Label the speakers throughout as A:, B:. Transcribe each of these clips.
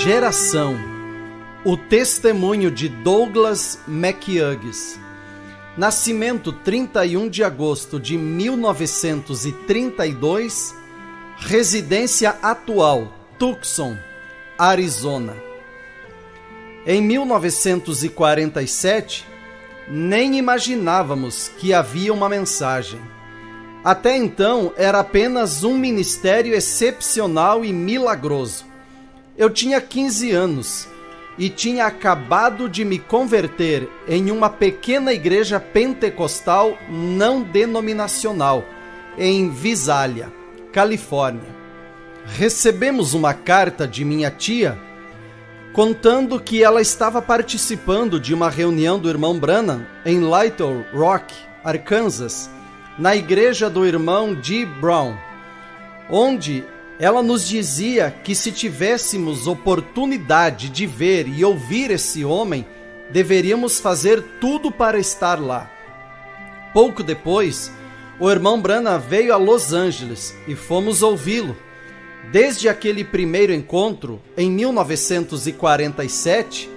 A: Geração. O testemunho de Douglas McHughes. Nascimento 31 de agosto de 1932. Residência atual, Tucson, Arizona. Em 1947, nem imaginávamos que havia uma mensagem. Até então, era apenas um ministério excepcional e milagroso. Eu tinha 15 anos e tinha acabado de me converter em uma pequena igreja pentecostal não denominacional, em Visalia, Califórnia. Recebemos uma carta de minha tia contando que ela estava participando de uma reunião do irmão Branham em Little Rock, Arkansas, na igreja do irmão G. Brown, onde ela nos dizia que se tivéssemos oportunidade de ver e ouvir esse homem, deveríamos fazer tudo para estar lá. Pouco depois, o irmão Branham veio a Los Angeles e fomos ouvi-lo. Desde aquele primeiro encontro, em 1947,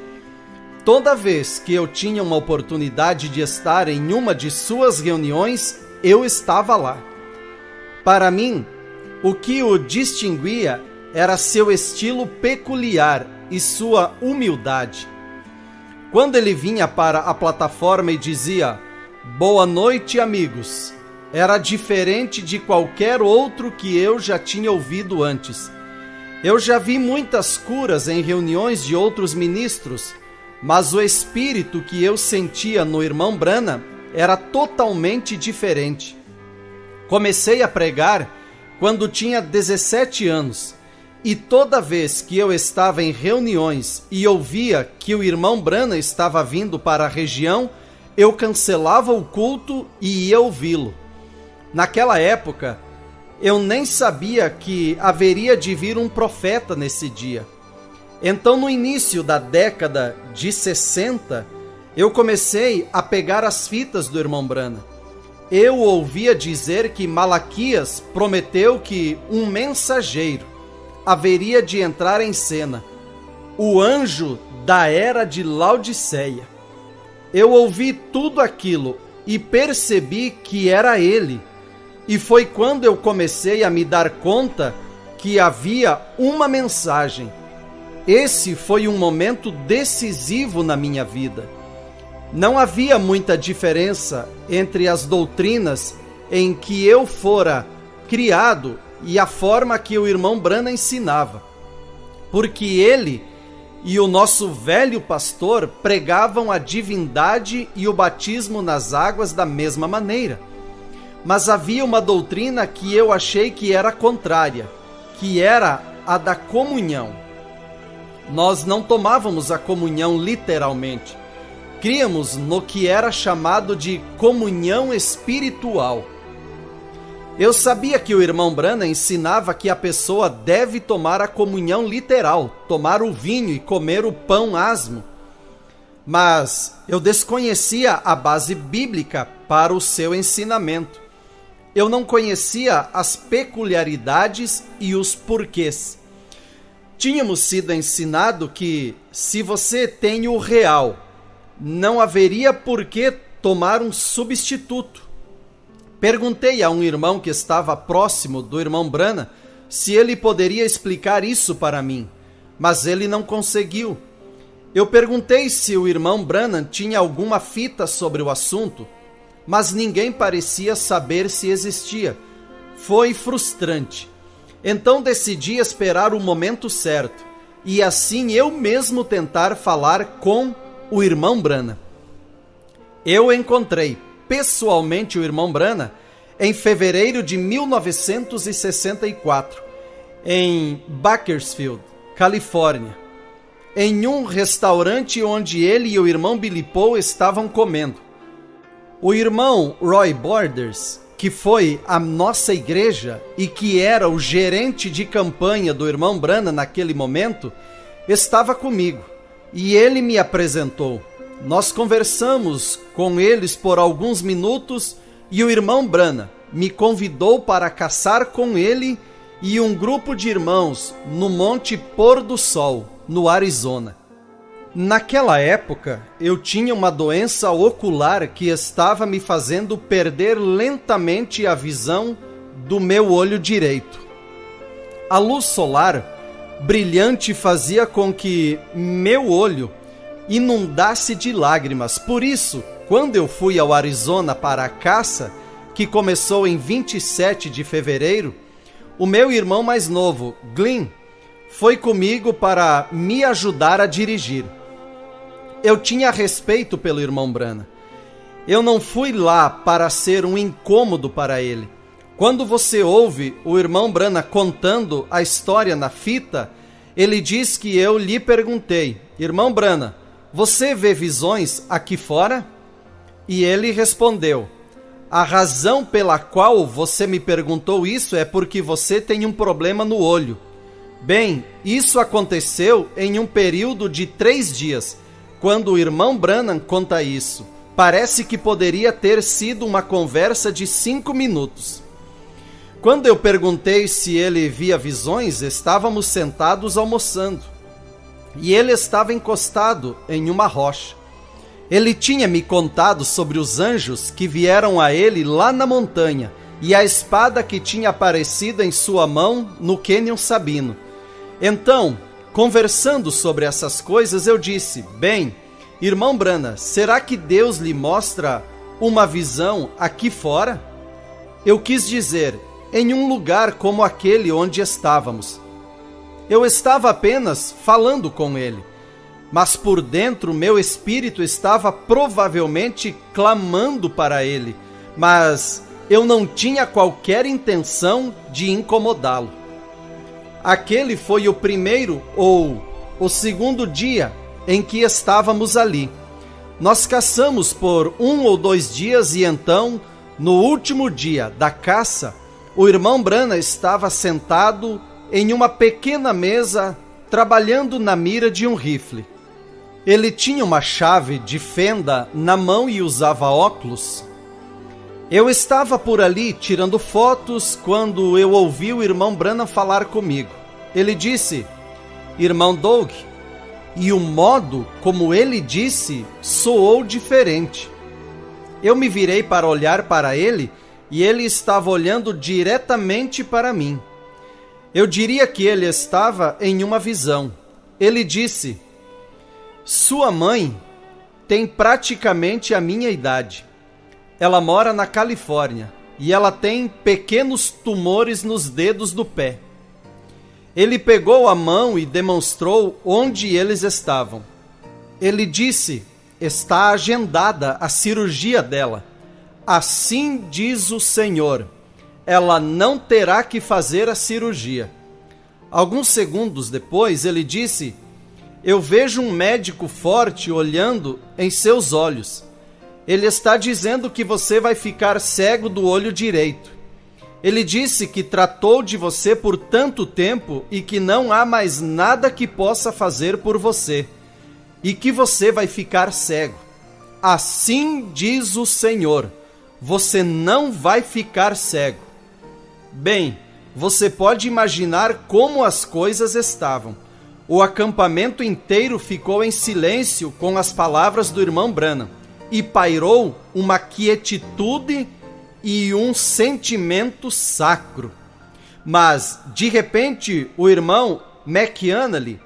A: toda vez que eu tinha uma oportunidade de estar em uma de suas reuniões, eu estava lá. Para mim, o que o distinguia era seu estilo peculiar e sua humildade. Quando ele vinha para a plataforma e dizia "Boa noite, amigos", era diferente de qualquer outro que eu já tinha ouvido antes. Eu já vi muitas curas em reuniões de outros ministros, mas o espírito que eu sentia no irmão Branham era totalmente diferente. Comecei a pregar quando tinha 17 anos, e toda vez que eu estava em reuniões e ouvia que o irmão Branham estava vindo para a região, eu cancelava o culto e ia ouvi-lo. Naquela época, eu nem sabia que haveria de vir um profeta nesse dia. Então, no início da década de 60, eu comecei a pegar as fitas do irmão Branham. Eu ouvia dizer que Malaquias prometeu que um mensageiro haveria de entrar em cena, o anjo da era de Laodiceia. Eu ouvi tudo aquilo e percebi que era ele. E foi quando eu comecei a me dar conta que havia uma mensagem. Esse foi um momento decisivo na minha vida. Não havia muita diferença entre as doutrinas em que eu fora criado e a forma que o irmão Branham ensinava, porque ele e o nosso velho pastor pregavam a divindade e o batismo nas águas da mesma maneira. Mas havia uma doutrina que eu achei que era contrária, que era a da comunhão. Nós não tomávamos a comunhão literalmente. Críamos no que era chamado de comunhão espiritual. Eu sabia que o irmão Branham ensinava que a pessoa deve tomar a comunhão literal, tomar o vinho e comer o pão asmo. Mas eu desconhecia a base bíblica para o seu ensinamento. Eu não conhecia as peculiaridades e os porquês. Tínhamos sido ensinado que, se você tem o real, não haveria por que tomar um substituto. Perguntei a um irmão que estava próximo do irmão Branham se ele poderia explicar isso para mim, mas ele não conseguiu. Eu perguntei se o irmão Branham tinha alguma fita sobre o assunto, mas ninguém parecia saber se existia. Foi frustrante. Então decidi esperar o momento certo e assim eu mesmo tentar falar com o irmão Branham. Eu encontrei pessoalmente o irmão Branham em fevereiro de 1964, em Bakersfield, Califórnia, em um restaurante onde ele e o irmão Billy Paul estavam comendo. O irmão Roy Borders, que foi a nossa igreja e que era o gerente de campanha do irmão Branham naquele momento, estava comigo. E ele me apresentou. Nós conversamos com eles por alguns minutos e o irmão Branham me convidou para caçar com ele e um grupo de irmãos no Monte Pôr do Sol, no Arizona. Naquela época, eu tinha uma doença ocular que estava me fazendo perder lentamente a visão do meu olho direito. A luz solar brilhante fazia com que meu olho inundasse de lágrimas. Por isso, quando eu fui ao Arizona para a caça, que começou em 27 de fevereiro, o meu irmão mais novo, Glenn, foi comigo para me ajudar a dirigir. Eu tinha respeito pelo irmão Branham. Eu não fui lá para ser um incômodo para ele. Quando você ouve o irmão Branham contando a história na fita, ele diz que eu lhe perguntei: irmão Branham, você vê visões aqui fora? E ele respondeu: a razão pela qual você me perguntou isso é porque você tem um problema no olho. Bem, isso aconteceu em um período de 3 dias. Quando o irmão Branham conta isso, parece que poderia ter sido uma conversa de 5 minutos. Quando eu perguntei se ele via visões, estávamos sentados almoçando. E ele estava encostado em uma rocha. Ele tinha me contado sobre os anjos que vieram a ele lá na montanha e a espada que tinha aparecido em sua mão no Canyon Sabino. Então, conversando sobre essas coisas, eu disse: bem, irmão Branham, será que Deus lhe mostra uma visão aqui fora? Eu quis dizer, em um lugar como aquele onde estávamos. Eu estava apenas falando com ele, mas por dentro meu espírito estava provavelmente clamando para ele, mas eu não tinha qualquer intenção de incomodá-lo. Aquele foi o primeiro ou o segundo dia em que estávamos ali. Nós caçamos por 1 ou 2 dias e então, no último dia da caça, o irmão Branham estava sentado em uma pequena mesa trabalhando na mira de um rifle. Ele tinha uma chave de fenda na mão e usava óculos. Eu estava por ali tirando fotos quando eu ouvi o irmão Branham falar comigo. Ele disse: irmão Doug, e o modo como ele disse soou diferente. Eu me virei para olhar para ele e ele estava olhando diretamente para mim. Eu diria que ele estava em uma visão. Ele disse: sua mãe tem praticamente a minha idade. Ela mora na Califórnia e ela tem pequenos tumores nos dedos do pé. Ele pegou a mão e demonstrou onde eles estavam. Ele disse: está agendada a cirurgia dela. Assim diz o Senhor, ela não terá que fazer a cirurgia. Alguns segundos depois, ele disse: eu vejo um médico forte olhando em seus olhos. Ele está dizendo que você vai ficar cego do olho direito. Ele disse que tratou de você por tanto tempo e que não há mais nada que possa fazer por você. E que você vai ficar cego. Assim diz o Senhor, você não vai ficar cego. Bem, você pode imaginar como as coisas estavam. O acampamento inteiro ficou em silêncio com as palavras do irmão Branham e pairou uma quietude e um sentimento sacro. Mas, de repente, o irmão McAnally,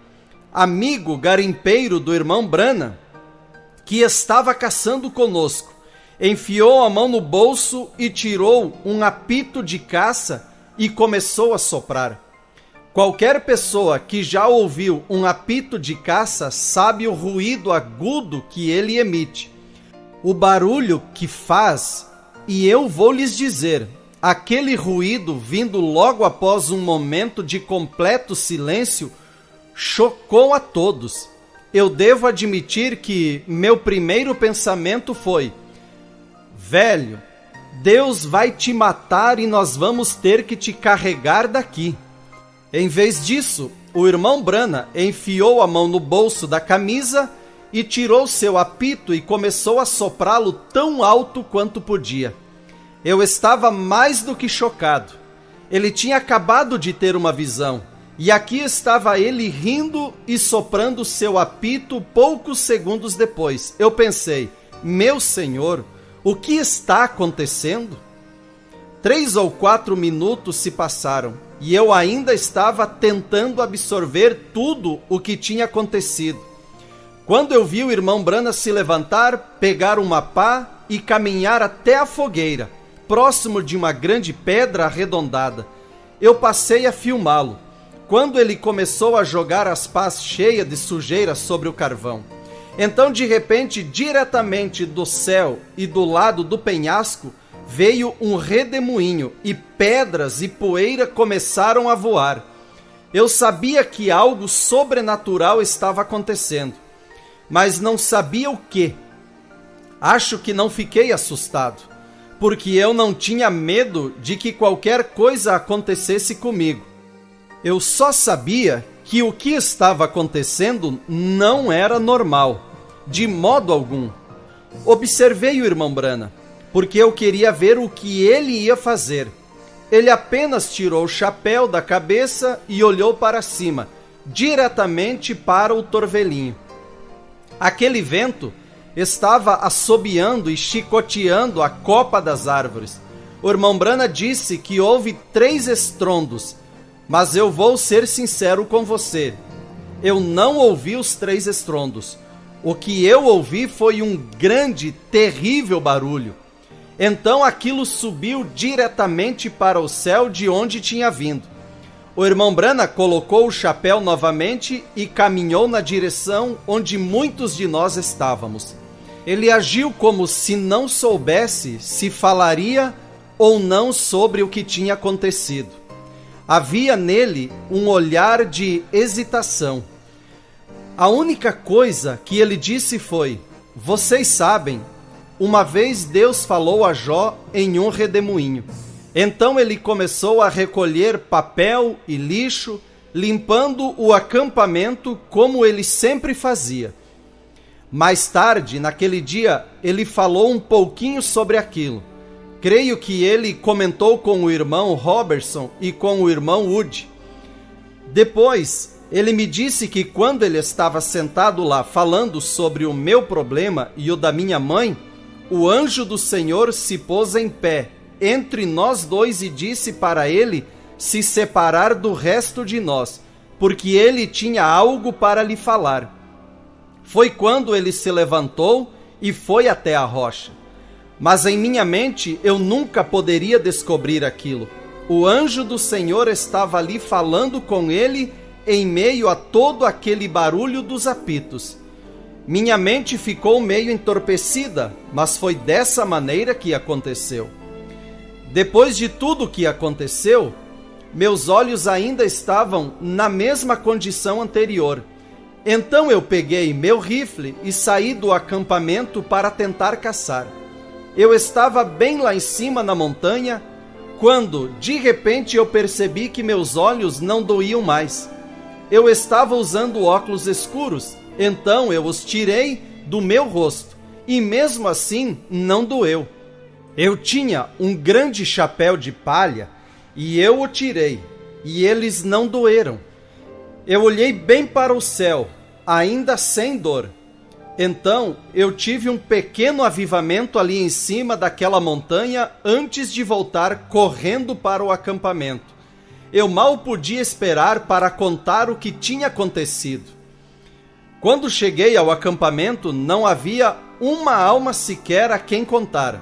A: amigo garimpeiro do irmão Branham, que estava caçando conosco, enfiou a mão no bolso e tirou um apito de caça e começou a soprar. Qualquer pessoa que já ouviu um apito de caça sabe o ruído agudo que ele emite. O barulho que faz, e eu vou lhes dizer, aquele ruído vindo logo após um momento de completo silêncio, chocou a todos. Eu devo admitir que meu primeiro pensamento foi: velho, Deus vai te matar e nós vamos ter que te carregar daqui. Em vez disso, o irmão Branham enfiou a mão no bolso da camisa e tirou seu apito e começou a soprá-lo tão alto quanto podia. Eu estava mais do que chocado. Ele tinha acabado de ter uma visão. E aqui estava ele rindo e soprando seu apito poucos segundos depois. Eu pensei, meu Senhor, o que está acontecendo? 3 ou 4 minutos se passaram e eu ainda estava tentando absorver tudo o que tinha acontecido. Quando eu vi o irmão Branham se levantar, pegar uma pá e caminhar até a fogueira, próximo de uma grande pedra arredondada, eu passei a filmá-lo. Quando ele começou a jogar as pás cheias de sujeira sobre o carvão. Então, de repente, diretamente do céu e do lado do penhasco, veio um redemoinho e pedras e poeira começaram a voar. Eu sabia que algo sobrenatural estava acontecendo, mas não sabia o que. Acho que não fiquei assustado, porque eu não tinha medo de que qualquer coisa acontecesse comigo. Eu só sabia que o que estava acontecendo não era normal, de modo algum. Observei o irmão Branham, porque eu queria ver o que ele ia fazer. Ele apenas tirou o chapéu da cabeça e olhou para cima, diretamente para o torvelinho. Aquele vento estava assobiando e chicoteando a copa das árvores. O irmão Branham disse que houve 3 estrondos, mas eu vou ser sincero com você. Eu não ouvi os 3 estrondos. O que eu ouvi foi um grande, terrível barulho. Então aquilo subiu diretamente para o céu de onde tinha vindo. O irmão Branham colocou o chapéu novamente e caminhou na direção onde muitos de nós estávamos. Ele agiu como se não soubesse se falaria ou não sobre o que tinha acontecido. Havia nele um olhar de hesitação. A única coisa que ele disse foi: vocês sabem, uma vez Deus falou a Jó em um redemoinho. Então ele começou a recolher papel e lixo, limpando o acampamento como ele sempre fazia. Mais tarde, naquele dia, ele falou um pouquinho sobre aquilo. Creio que ele comentou com o irmão Robertson e com o irmão Wood. Depois, ele me disse que quando ele estava sentado lá falando sobre o meu problema e o da minha mãe, o anjo do Senhor se pôs em pé entre nós dois e disse para ele se separar do resto de nós, porque ele tinha algo para lhe falar. Foi quando ele se levantou e foi até a rocha. Mas em minha mente eu nunca poderia descobrir aquilo. O anjo do Senhor estava ali falando com ele em meio a todo aquele barulho dos apitos. Minha mente ficou meio entorpecida, mas foi dessa maneira que aconteceu. Depois de tudo que aconteceu, meus olhos ainda estavam na mesma condição anterior. Então eu peguei meu rifle e saí do acampamento para tentar caçar. Eu estava bem lá em cima na montanha, quando, de repente, eu percebi que meus olhos não doíam mais. Eu estava usando óculos escuros, então eu os tirei do meu rosto, e mesmo assim não doeu. Eu tinha um grande chapéu de palha, e eu o tirei, e eles não doeram. Eu olhei bem para o céu, ainda sem dor. Então, eu tive um pequeno avivamento ali em cima daquela montanha antes de voltar correndo para o acampamento. Eu mal podia esperar para contar o que tinha acontecido. Quando cheguei ao acampamento, não havia uma alma sequer a quem contar.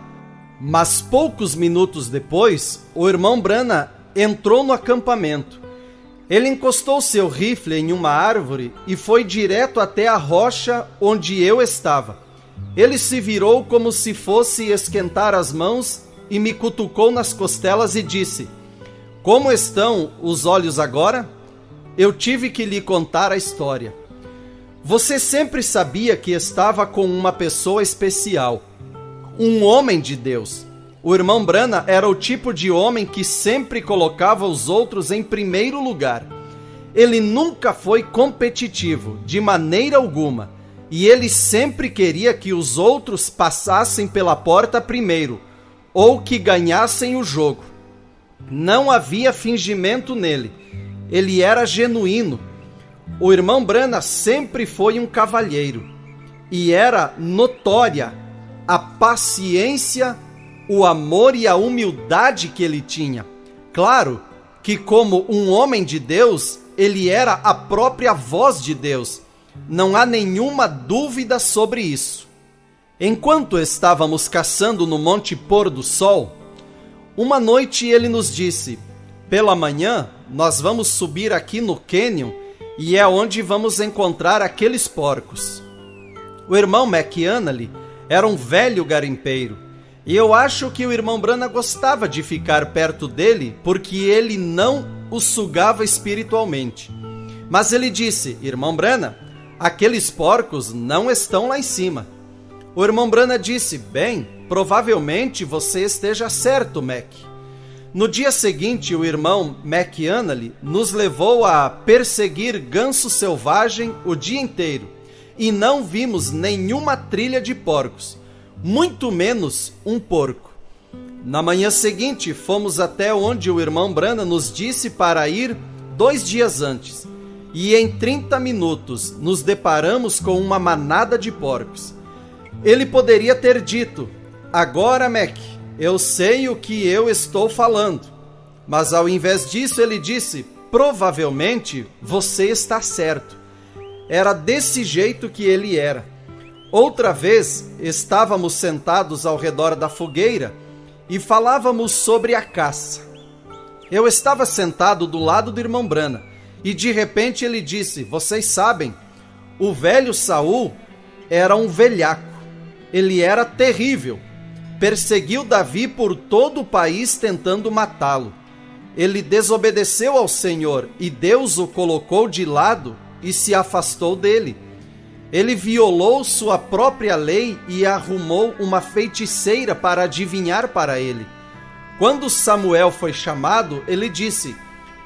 A: Mas poucos minutos depois, o irmão Branham entrou no acampamento. Ele encostou seu rifle em uma árvore e foi direto até a rocha onde eu estava. Ele se virou como se fosse esquentar as mãos e me cutucou nas costelas e disse: "Como estão os olhos agora?" Eu tive que lhe contar a história. Você sempre sabia que estava com uma pessoa especial, um homem de Deus. O irmão Branham era o tipo de homem que sempre colocava os outros em primeiro lugar. Ele nunca foi competitivo, de maneira alguma, e ele sempre queria que os outros passassem pela porta primeiro, ou que ganhassem o jogo. Não havia fingimento nele. ele era genuíno. O irmão Branham sempre foi um cavalheiro e era notória a paciência, o amor e a humildade que ele tinha. Claro que, como um homem de Deus, ele era a própria voz de Deus. Não há nenhuma dúvida sobre isso. Enquanto estávamos caçando no Monte Pôr do Sol, uma noite ele nos disse: pela manhã nós vamos subir aqui no cânion e é onde vamos encontrar aqueles porcos. O irmão McAnally era um velho garimpeiro e eu acho que o irmão Branham gostava de ficar perto dele porque ele não o sugava espiritualmente. Mas ele disse: irmão Branham, aqueles porcos não estão lá em cima. O irmão Branham disse: bem, provavelmente você esteja certo, Mac. No dia seguinte, o irmão McAnally nos levou a perseguir ganso selvagem o dia inteiro e não vimos nenhuma trilha de porcos, muito menos um porco. Na manhã seguinte, fomos até onde o irmão Branham nos disse para ir 2 dias antes, e em 30 minutos nos deparamos com uma manada de porcos. Ele poderia ter dito: agora, Mac, eu sei o que eu estou falando. Mas ao invés disso, ele disse: provavelmente você está certo. Era desse jeito que ele era. Outra vez, estávamos sentados ao redor da fogueira e falávamos sobre a caça. Eu estava sentado do lado do irmão Branham e de repente ele disse: vocês sabem, o velho Saul era um velhaco. Ele era terrível. Perseguiu Davi por todo o país tentando matá-lo. Ele desobedeceu ao Senhor e Deus o colocou de lado e se afastou dele. Ele violou sua própria lei e arrumou uma feiticeira para adivinhar para ele. Quando Samuel foi chamado, ele disse: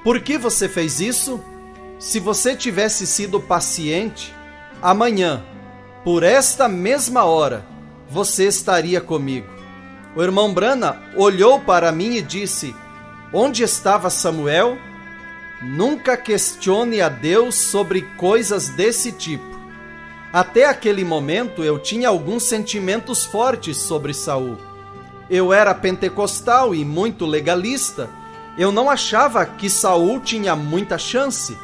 A: por que você fez isso? Se você tivesse sido paciente, amanhã, por esta mesma hora, você estaria comigo. O irmão Branham olhou para mim e disse: onde estava Samuel? Nunca questione a Deus sobre coisas desse tipo. Até aquele momento eu tinha alguns sentimentos fortes sobre Saul. Eu era pentecostal e muito legalista. Eu não achava que Saul tinha muita chance.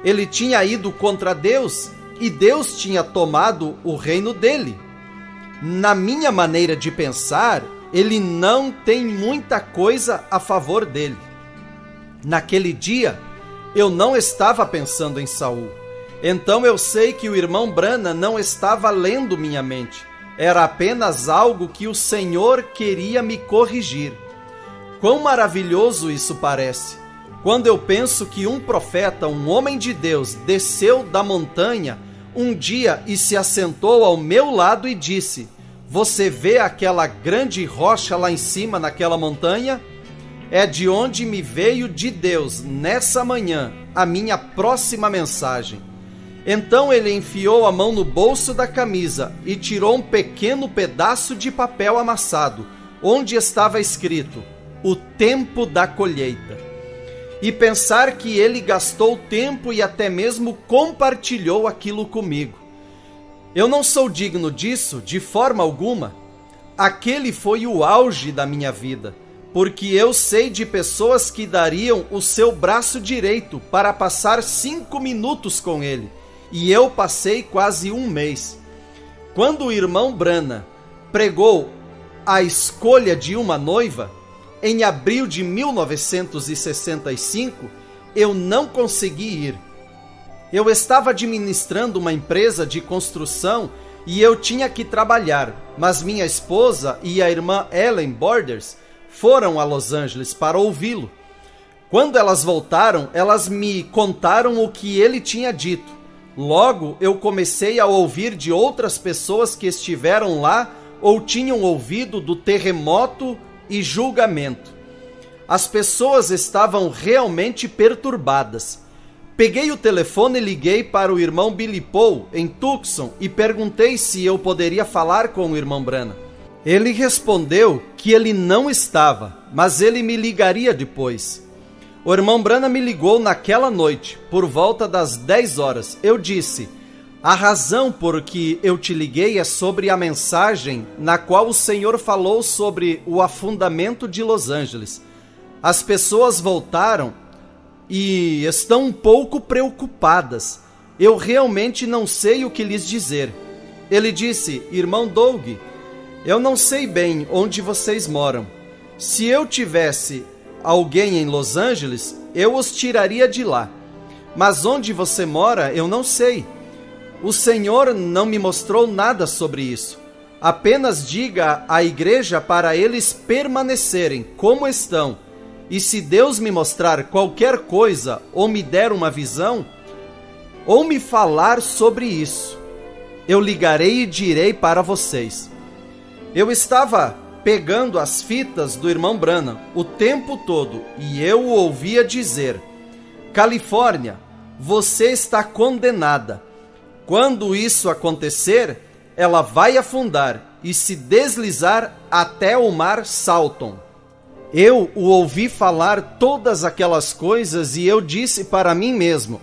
A: Ele tinha ido contra Deus e Deus tinha tomado o reino dele. Na minha maneira de pensar, ele não tem muita coisa a favor dele. Naquele dia, eu não estava pensando em Saul. Então eu sei que o irmão Branham não estava lendo minha mente. Era apenas algo que o Senhor queria me corrigir. Quão maravilhoso isso parece! Quando eu penso que um profeta, um homem de Deus, desceu da montanha um dia e se assentou ao meu lado e disse: você vê aquela grande rocha lá em cima naquela montanha? É de onde me veio de Deus, nessa manhã, a minha próxima mensagem. Então ele enfiou a mão no bolso da camisa e tirou um pequeno pedaço de papel amassado, onde estava escrito: o tempo da colheita. E pensar que ele gastou tempo e até mesmo compartilhou aquilo comigo. Eu não sou digno disso de forma alguma. Aquele foi o auge da minha vida, porque eu sei de pessoas que dariam o seu braço direito para passar 5 minutos com ele, e eu passei quase 1 mês. Quando o irmão Branham pregou a escolha de uma noiva, em abril de 1965, eu não consegui ir. Eu estava administrando uma empresa de construção e eu tinha que trabalhar, mas minha esposa e a irmã Ellen Borders foram a Los Angeles para ouvi-lo. Quando elas voltaram, elas me contaram o que ele tinha dito. Logo, eu comecei a ouvir de outras pessoas que estiveram lá ou tinham ouvido do terremoto e julgamento. As pessoas estavam realmente perturbadas. Peguei o telefone e liguei para o irmão Billy Paul, em Tucson, e perguntei se eu poderia falar com o irmão Branham. Ele respondeu que ele não estava, mas ele me ligaria depois. O irmão Branham me ligou naquela noite, por volta das 10 horas. Eu disse: a razão por que eu te liguei é sobre a mensagem na qual o Senhor falou sobre o afundamento de Los Angeles. As pessoas voltaram e estão um pouco preocupadas. Eu realmente não sei o que lhes dizer. Ele disse: irmão Doug, eu não sei bem onde vocês moram. Se eu tivesse alguém em Los Angeles, eu os tiraria de lá. Mas onde você mora, eu não sei. O Senhor não me mostrou nada sobre isso. Apenas diga à igreja para eles permanecerem como estão. E se Deus me mostrar qualquer coisa, ou me der uma visão, ou me falar sobre isso, eu ligarei e direi para vocês. Eu estava pegando as fitas do irmão Branham o tempo todo e eu o ouvia dizer: Califórnia, você está condenada. Quando isso acontecer, ela vai afundar e se deslizar até o mar Salton. Eu o ouvi falar todas aquelas coisas e eu disse para mim mesmo: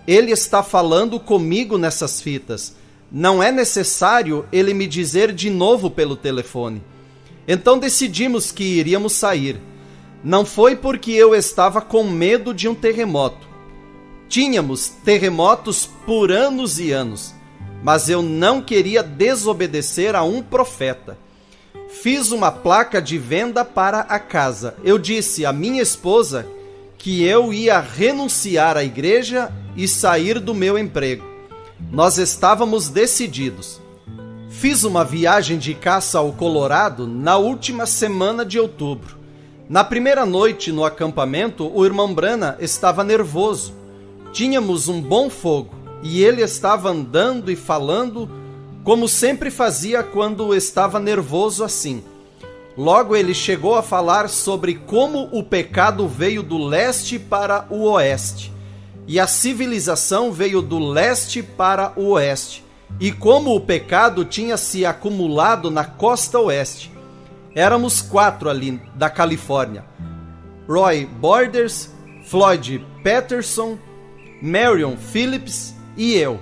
A: ele está falando comigo nessas fitas. Não é necessário ele me dizer de novo pelo telefone. Então decidimos que iríamos sair. Não foi porque eu estava com medo de um terremoto. Tínhamos terremotos por anos e anos, mas eu não queria desobedecer a um profeta. Fiz uma placa de venda para a casa. Eu disse à minha esposa que eu ia renunciar à igreja e sair do meu emprego. Nós estávamos decididos. Fiz uma viagem de caça ao Colorado na última semana de outubro. Na primeira noite no acampamento, o irmão Branham estava nervoso. Tínhamos um bom fogo e ele estava andando e falando como sempre fazia quando estava nervoso assim. Logo ele chegou a falar sobre como o pecado veio do leste para o oeste e a civilização veio do leste para o oeste, e como o pecado tinha se acumulado na costa oeste. Éramos 4 ali da Califórnia: Roy Borders, Floyd Patterson, Marion Phillips e eu.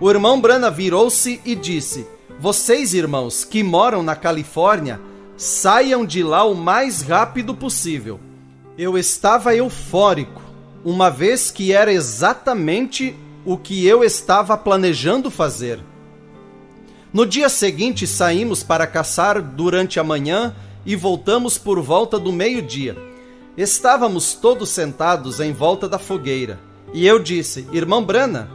A: O irmão Branham virou-se e disse: vocês, irmãos, que moram na Califórnia, saiam de lá o mais rápido possível. Eu estava eufórico, uma vez que era exatamente o que eu estava planejando fazer. No dia seguinte saímos para caçar durante a manhã e voltamos por volta do meio-dia. Estávamos todos sentados em volta da fogueira e eu disse: irmão Branham,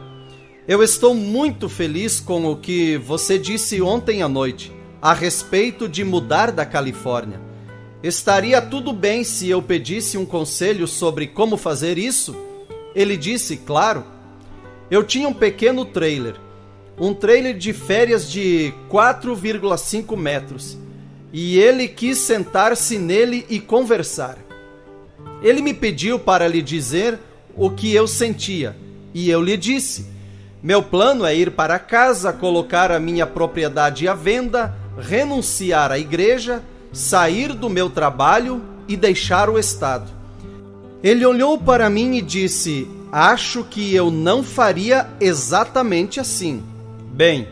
A: eu estou muito feliz com o que você disse ontem à noite a respeito de mudar da Califórnia. Estaria tudo bem se eu pedisse um conselho sobre como fazer isso? Ele disse: claro. Eu tinha um pequeno trailer, um trailer de férias de 4,5 metros, e ele quis sentar-se nele e conversar. Ele me pediu para lhe dizer o que eu sentia, e eu lhe disse: meu plano é ir para casa, colocar a minha propriedade à venda, renunciar à igreja, sair do meu trabalho e deixar o estado. Ele olhou para mim e disse: acho que eu não faria exatamente assim. Bem,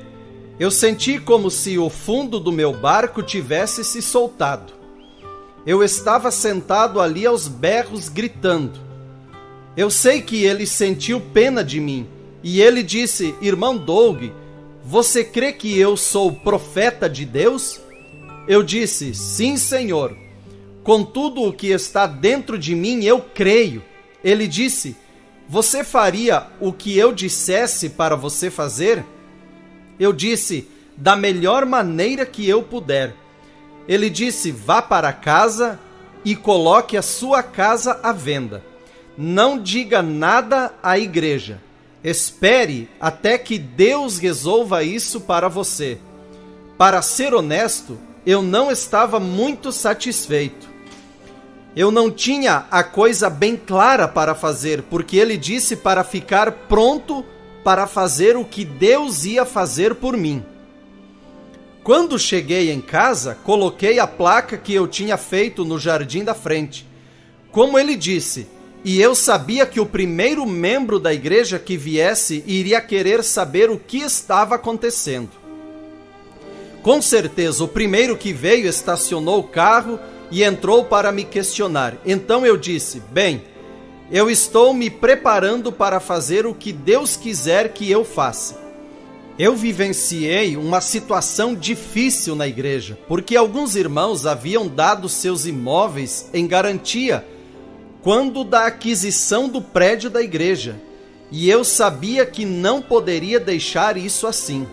A: eu senti como se o fundo do meu barco tivesse se soltado. Eu estava sentado ali aos berros gritando. Eu sei que ele sentiu pena de mim e ele disse: irmão Doug, você crê que eu sou profeta de Deus? Eu disse: sim, Senhor. Com tudo o que está dentro de mim, eu creio. Ele disse: você faria o que eu dissesse para você fazer? Eu disse: da melhor maneira que eu puder. Ele disse: vá para casa e coloque a sua casa à venda. Não diga nada à igreja. Espere até que Deus resolva isso para você. Para ser honesto, eu não estava muito satisfeito. Eu não tinha a coisa bem clara para fazer, porque ele disse para ficar pronto para fazer o que Deus ia fazer por mim. Quando cheguei em casa, coloquei a placa que eu tinha feito no jardim da frente. Como ele disse, E eu sabia que o primeiro membro da igreja que viesse iria querer saber o que estava acontecendo. Com certeza, o primeiro que veio estacionou o carro e entrou para me questionar. Então eu disse: bem, eu estou me preparando para fazer o que Deus quiser que eu faça. Eu vivenciei uma situação difícil na igreja, porque alguns irmãos haviam dado seus imóveis em garantia quando da aquisição do prédio da igreja, e eu sabia que não poderia deixar isso assim.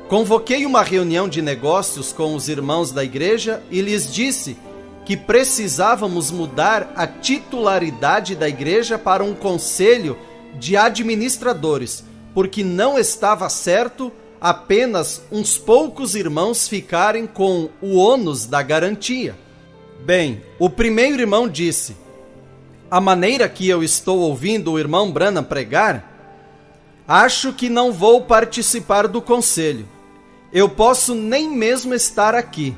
A: Convoquei uma reunião de negócios com os irmãos da igreja e lhes disse que precisávamos mudar a titularidade da igreja para um conselho de administradores, porque não estava certo apenas uns poucos irmãos ficarem com o ônus da garantia. Bem, o primeiro irmão disse: a maneira que eu estou ouvindo o irmão Branham pregar, acho que não vou participar do conselho. Eu posso nem mesmo estar aqui.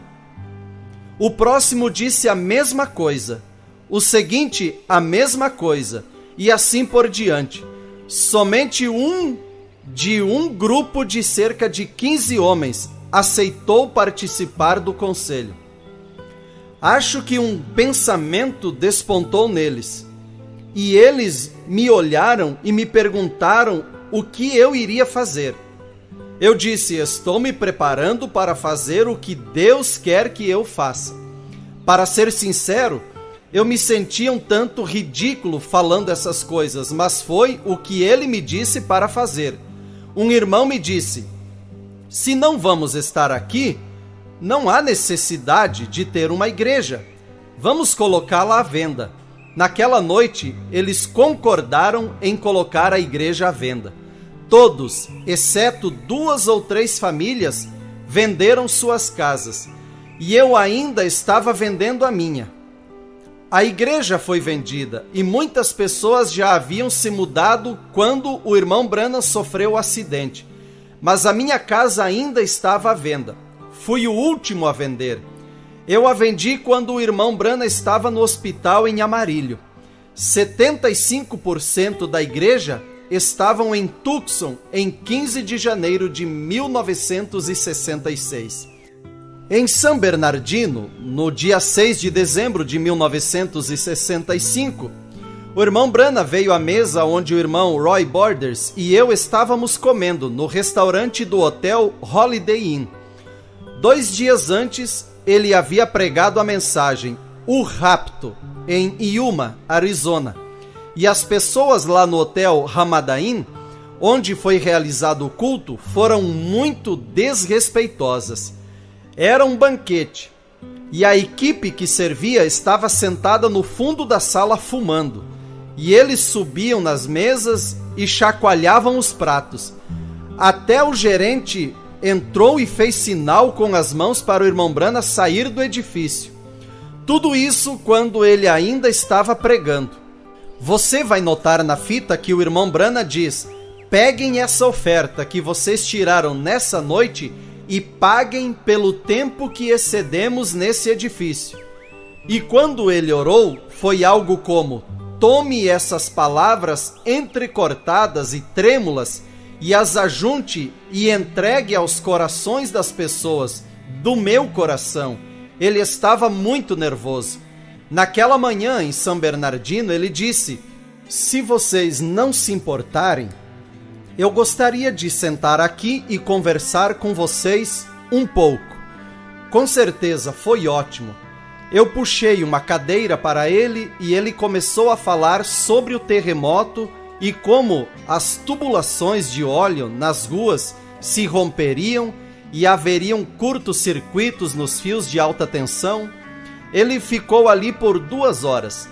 A: O próximo disse a mesma coisa. O seguinte, a mesma coisa. E assim por diante. Somente de um grupo de cerca de 15 homens aceitou participar do conselho. Acho que um pensamento despontou neles. E eles me olharam e me perguntaram o que eu iria fazer. Eu disse: estou me preparando para fazer o que Deus quer que eu faça. Para ser sincero, eu me sentia um tanto ridículo falando essas coisas, mas foi o que ele me disse para fazer. Um irmão me disse: se não vamos estar aqui, não há necessidade de ter uma igreja. Vamos colocá-la à venda. Naquela noite, eles concordaram em colocar a igreja à venda. Todos, exceto 2 ou 3 famílias, venderam suas casas, e eu ainda estava vendendo a minha. A igreja foi vendida, e muitas pessoas já haviam se mudado quando o irmão Branham sofreu o acidente, mas a minha casa ainda estava à venda. Fui o último a vender. Eu a vendi quando o irmão Branham estava no hospital em Amarillo. 75% da igreja estavam em Tucson em 15 de janeiro de 1966. Em San Bernardino, no dia 6 de dezembro de 1965, o irmão Branham veio à mesa onde o irmão Roy Borders e eu estávamos comendo no restaurante do hotel Holiday Inn. 2 dias antes, ele havia pregado a mensagem O Rapto, em Yuma, Arizona. E as pessoas lá no hotel Ramada Inn, onde foi realizado o culto, foram muito desrespeitosas. Era um banquete, e a equipe que servia estava sentada no fundo da sala fumando, e eles subiam nas mesas e chacoalhavam os pratos. Até o gerente entrou e fez sinal com as mãos para o irmão Branham sair do edifício. Tudo isso quando ele ainda estava pregando. Você vai notar na fita que o irmão Branham diz: peguem essa oferta que vocês tiraram nessa noite e paguem pelo tempo que excedemos nesse edifício. E quando ele orou, foi algo como: tome essas palavras entrecortadas e trêmulas e as ajunte e entregue aos corações das pessoas, do meu coração. Ele estava muito nervoso. Naquela manhã, em San Bernardino, ele disse: se vocês não se importarem, eu gostaria de sentar aqui e conversar com vocês um pouco. Com certeza foi ótimo. Eu puxei uma cadeira para ele e ele começou a falar sobre o terremoto e como as tubulações de óleo nas ruas se romperiam e haveriam curtos-circuitos nos fios de alta tensão. Ele ficou ali por 2 horas.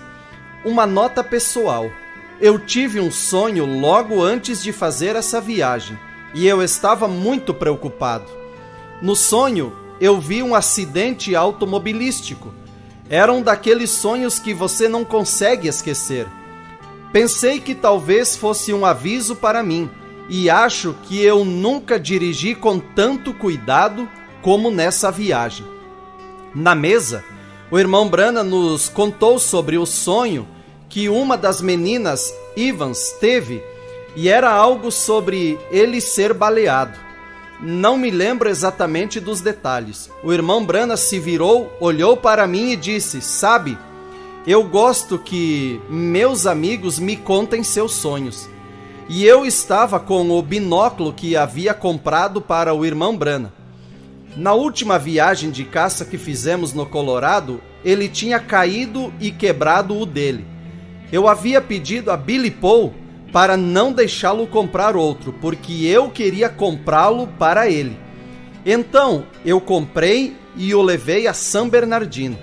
A: Uma nota pessoal. Eu tive um sonho logo antes de fazer essa viagem e eu estava muito preocupado. No sonho, eu vi um acidente automobilístico. Era um daqueles sonhos que você não consegue esquecer. Pensei que talvez fosse um aviso para mim e acho que eu nunca dirigi com tanto cuidado como nessa viagem. Na mesa, o irmão Branham nos contou sobre o sonho que uma das meninas, Ivans, teve, e era algo sobre ele ser baleado. Não me lembro exatamente dos detalhes. O irmão Branham se virou, olhou para mim e disse: sabe, eu gosto que meus amigos me contem seus sonhos. E eu estava com o binóculo que havia comprado para o irmão Branham. Na última viagem de caça que fizemos no Colorado, ele tinha caído e quebrado o dele. Eu havia pedido a Billy Paul para não deixá-lo comprar outro, porque eu queria comprá-lo para ele. Então, eu comprei e o levei a San Bernardino.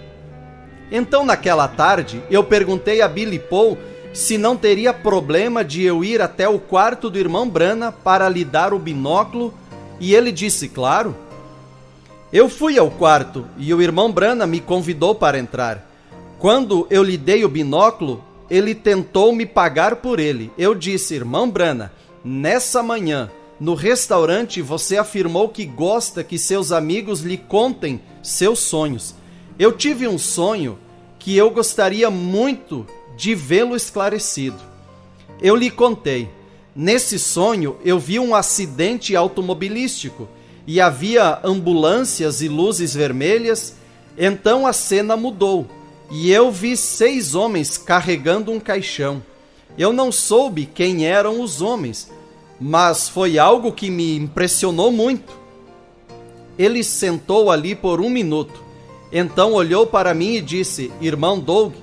A: Então, naquela tarde, eu perguntei a Billy Paul se não teria problema de eu ir até o quarto do irmão Branham para lhe dar o binóculo, e ele disse, claro. Eu fui ao quarto e o irmão Branham me convidou para entrar. Quando eu lhe dei o binóculo, ele tentou me pagar por ele. Eu disse, irmão Branham, nessa manhã, no restaurante, você afirmou que gosta que seus amigos lhe contem seus sonhos. Eu tive um sonho que eu gostaria muito de vê-lo esclarecido. Eu lhe contei. Nesse sonho, eu vi um acidente automobilístico e havia ambulâncias e luzes vermelhas. Então a cena mudou e eu vi 6 homens carregando um caixão. Eu não soube quem eram os homens, mas foi algo que me impressionou muito. Ele sentou ali por 1 minuto. Então olhou para mim e disse, irmão Doug,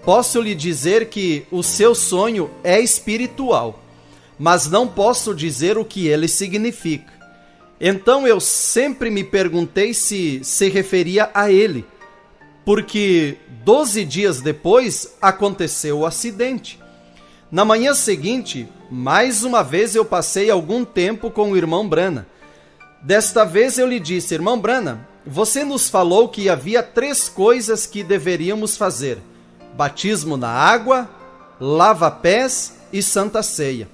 A: posso lhe dizer que o seu sonho é espiritual, mas não posso dizer o que ele significa. Então eu sempre me perguntei se se referia a ele, porque 12 dias depois aconteceu o acidente. Na manhã seguinte, mais uma vez eu passei algum tempo com o irmão Branham. Desta vez eu lhe disse, irmão Branham, você nos falou que havia 3 coisas que deveríamos fazer: batismo na água, lava-pés e santa ceia.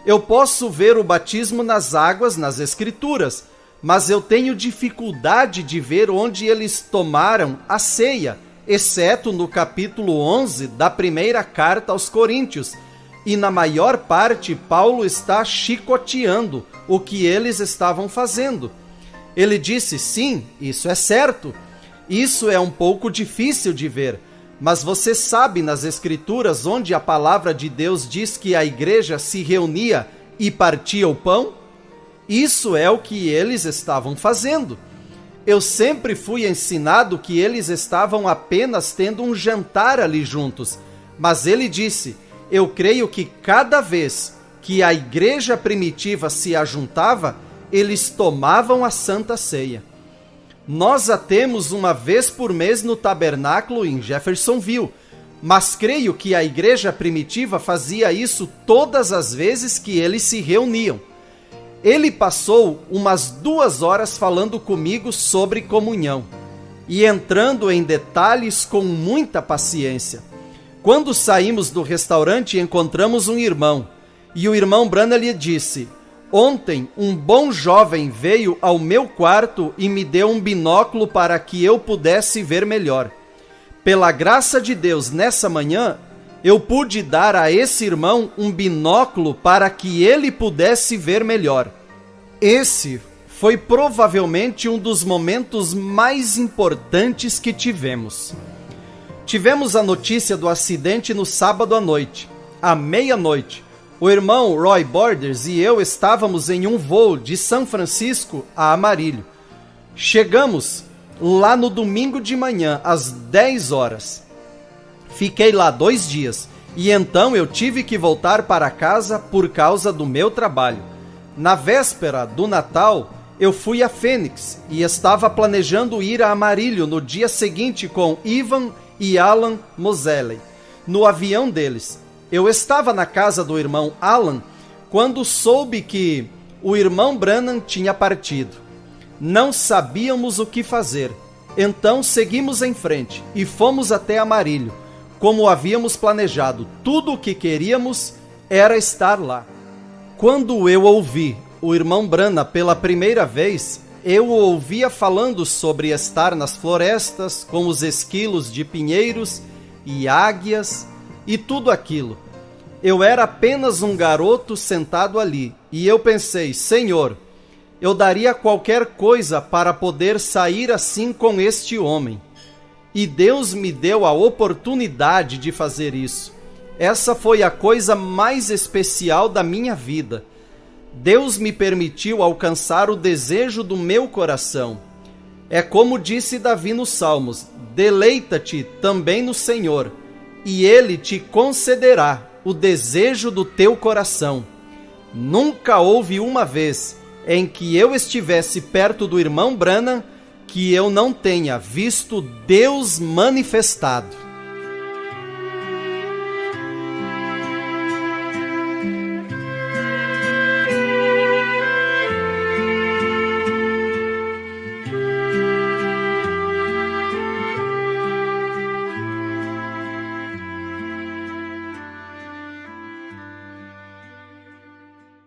A: Eu posso ver o batismo nas águas nas Escrituras, mas eu tenho dificuldade de ver onde eles tomaram a ceia, exceto no capítulo 11 da primeira carta aos Coríntios. E na maior parte, Paulo está chicoteando o que eles estavam fazendo. Ele disse, sim, isso é certo. Isso é um pouco difícil de ver. Mas você sabe nas Escrituras onde a palavra de Deus diz que a igreja se reunia e partia o pão? Isso é o que eles estavam fazendo. Eu sempre fui ensinado que eles estavam apenas tendo um jantar ali juntos. Mas ele disse, eu creio que cada vez que a igreja primitiva se ajuntava, eles tomavam a Santa Ceia. Nós a temos uma vez por mês no tabernáculo em Jeffersonville, mas creio que a igreja primitiva fazia isso todas as vezes que eles se reuniam. Ele passou umas 2 horas falando comigo sobre comunhão e entrando em detalhes com muita paciência. Quando saímos do restaurante, encontramos um irmão e o irmão Branham lhe disse, ontem um bom jovem veio ao meu quarto e me deu um binóculo para que eu pudesse ver melhor. Pela graça de Deus, nessa manhã, eu pude dar a esse irmão um binóculo para que ele pudesse ver melhor. Esse foi provavelmente um dos momentos mais importantes que tivemos. Tivemos a notícia do acidente no sábado à noite, à meia-noite. O irmão Roy Borders e eu estávamos em um voo de São Francisco a Amarillo. Chegamos lá no domingo de manhã, às 10 horas. Fiquei lá 2 dias e então eu tive que voltar para casa por causa do meu trabalho. Na véspera do Natal, eu fui a Phoenix e estava planejando ir a Amarillo no dia seguinte com Ivan e Alan Moseley, no avião deles. Eu estava na casa do irmão Alan quando soube que o irmão Branham tinha partido. Não sabíamos o que fazer, então seguimos em frente e fomos até Amarillo. Como havíamos planejado, tudo o que queríamos era estar lá. Quando eu ouvi o irmão Branham pela primeira vez, eu o ouvia falando sobre estar nas florestas com os esquilos de pinheiros e águias, e tudo aquilo. Eu era apenas um garoto sentado ali, e eu pensei, Senhor, eu daria qualquer coisa para poder sair assim com este homem. E Deus me deu a oportunidade de fazer isso. Essa foi a coisa mais especial da minha vida. Deus me permitiu alcançar o desejo do meu coração. É como disse Davi nos Salmos, deleita-te também no Senhor, e Ele te concederá o desejo do teu coração. Nunca houve uma vez em que eu estivesse perto do irmão Branham que eu não tenha visto Deus manifestado.